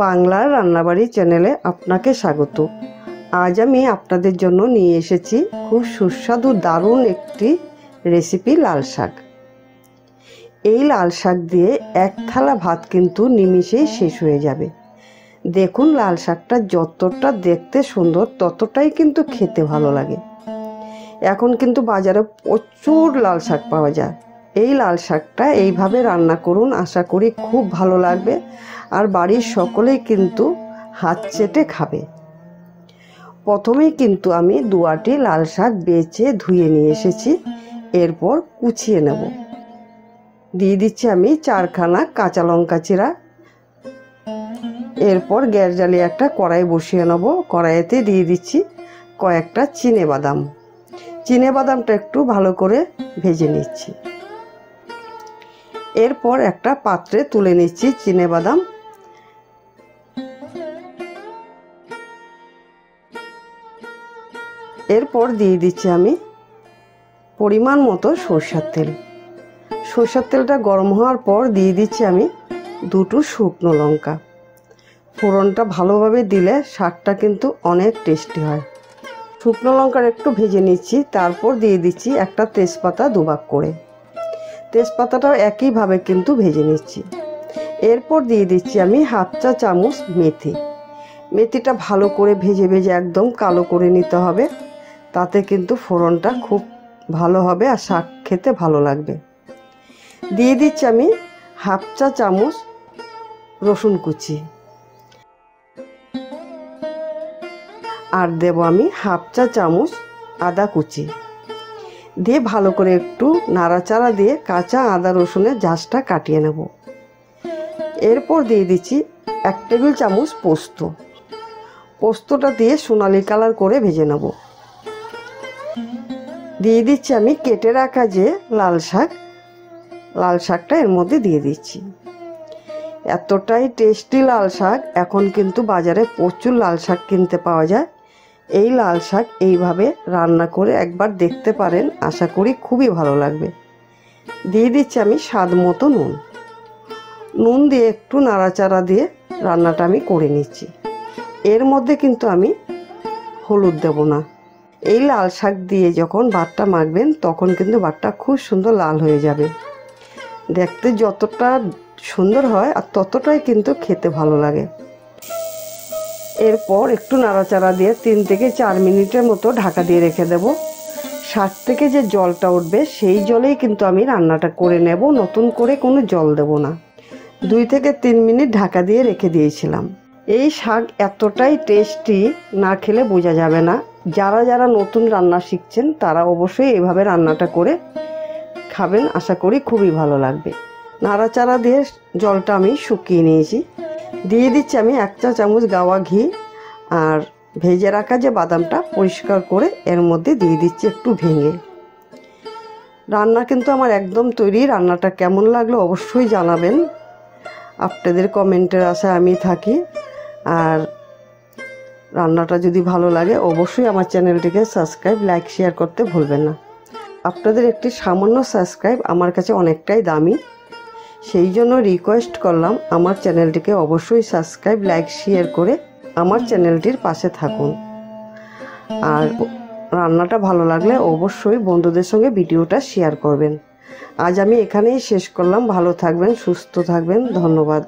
বাংলার রান্নাবাড়ি চ্যানেলে আপনাকে স্বাগত। আজ আমি আপনাদের জন্য নিয়ে এসেছি খুব সুস্বাদু দারুণ একটি রেসিপি, লাল শাক। এই লাল শাক দিয়ে এক থালা ভাত কিন্তু নিমিষেই শেষ হয়ে যাবে। দেখুন, লাল শাকটা যতটা দেখতে সুন্দর ততটাই কিন্তু খেতে ভালো লাগে। এখন কিন্তু বাজারে প্রচুর লাল শাক পাওয়া যায়। এই লাল শাকটা এইভাবে রান্না করুন, আশা করি খুব ভালো লাগবে আর বাড়ির সকলেই কিন্তু হাত চেটে খাবে। প্রথমেই কিন্তু আমি 2 আটি লাল শাক বেছে ধুয়ে নিয়ে এসেছি। এরপর কুচিয়ে নেব। দিয়ে দিচ্ছি আমি 4খানা কাঁচা লঙ্কা চিরা। এরপর গ্যাস জ্বালিয়ে একটা কড়াই বসিয়ে নেব। কড়াইতে দিয়ে দিচ্ছি কয়েকটা চিনেবাদাম। চিনেবাদামটা একটু ভালো করে ভেজে নিচ্ছি। এরপর একটা পাত্রে তুলে নিচ্ছি চিনেবাদাম। এরপর দিয়ে দিচ্ছি আমি পরিমাণ মতো সরষের তেল। সরষের তেলটা গরম হওয়ার পর দিয়ে দিচ্ছি আমি 2টো শুকনো লঙ্কা। ফোড়নটা ভালোভাবে দিলে শাকটা কিন্তু অনেক টেস্টি হয়। শুকনো লঙ্কার একটু ভেজে নিচ্ছি। তারপর দিয়ে দিচ্ছি একটা তেজপাতা 2 ভাগ করে। তেজপাতাটাও একইভাবে কিন্তু ভেজে নিচ্ছি। এরপর দিয়ে দিচ্ছি আমি 1/2 চা চামচ মেথি। মেথিটা ভালো করে ভেজে ভেজে একদম কালো করে নিতে হবে, তাতে কিন্তু ফোড়নটা খুব ভালো হবে আর শাক খেতে ভালো লাগবে। দিয়ে দিচ্ছি আমি 1/2 চা চামচ রসুন কুচি আর দেব আমি 1/2 চা চামচ আদা কুচি। দিয়ে ভালো করে একটু নাড়াচাড়া দিয়ে কাঁচা আদা রসুনের ঝাঁসটা কাটিয়ে নেব। এরপর দিয়ে দিচ্ছি 1 টেবিল চামচ পোস্ত। পোস্তটা দিয়ে সোনালি কালার করে ভেজে নেব। দিয়ে দিচ্ছি আমি কেটে রাখা যে লাল শাকটা এর মধ্যে দিয়ে দিচ্ছি। এতটাই টেস্টি লাল শাক। এখন কিন্তু বাজারে প্রচুর লাল শাক কিনতে পাওয়া যায়। এই লাল শাক এইভাবে রান্না করে একবার দেখতে পারেন, আশা করি খুবই ভালো লাগবে। দিয়ে দিচ্ছি আমি স্বাদ মতো নুন দিয়ে একটু নাড়াচাড়া দিয়ে রান্নাটা আমি করে নিচ্ছি। এর মধ্যে কিন্তু আমি হলুদ দেব না। এই লাল শাক দিয়ে যখন ভাতটা মাখবেন তখন কিন্তু ভাতটা খুব সুন্দর লাল হয়ে যাবে। দেখতে যতটা সুন্দর হয় আর ততটাই কিন্তু খেতে ভালো লাগে। এরপর একটু নাড়াচাড়া দিয়ে 3 থেকে 4 মিনিটের মতো ঢাকা দিয়ে রেখে দেব। শাক থেকে যে জলটা উঠবে সেই জলেই কিন্তু আমি রান্নাটা করে নেব, নতুন করে কোনো জল দেব না। 2 থেকে 3 মিনিট ঢাকা দিয়ে রেখে দিয়েছিলাম। এই শাক এতটাই টেস্টি, না খেলে বোঝা যাবে না। যারা যারা নতুন রান্না শিখছেন তারা অবশ্যই এভাবে রান্নাটা করে খাবেন, আশা করি খুবই ভালো লাগবে। নাড়াচাড়া দিয়ে জলটা আমি শুকিয়ে নিয়েছি। দিয়ে দিচ্ছি আমি 1 চা চামচ গাওয়া ঘি আর ভেজে রাখা যে বাদামটা পরিষ্কার করে এর মধ্যে দিয়ে দিচ্ছি একটু ভেঙে। রান্না কিন্তু আমার একদম তৈরি। রান্নাটা কেমন লাগলো অবশ্যই জানাবেন। আপনাদের কমেন্টের আশায় আমি থাকি। আর রান্নাটা যদি ভালো লাগে অবশ্যই আমার চ্যানেলটিকে সাবস্ক্রাইব, লাইক, শেয়ার করতে ভুলবেন না। আপনাদের একটি সামান্য সাবস্ক্রাইব আমার কাছে অনেকটাই দামি। সেই জন্য রিকোয়েস্ট করলাম আমার চ্যানেলটিকে অবশ্যই সাবস্ক্রাইব, লাইক, শেয়ার করে আমার চ্যানেলটির পাশে থাকুন। আর রান্নাটা ভালো লাগলে অবশ্যই বন্ধুদের সঙ্গে ভিডিওটা শেয়ার করবেন। আজ আমি এখানেই শেষ করলাম। ভালো থাকবেন, সুস্থ থাকবেন। ধন্যবাদ।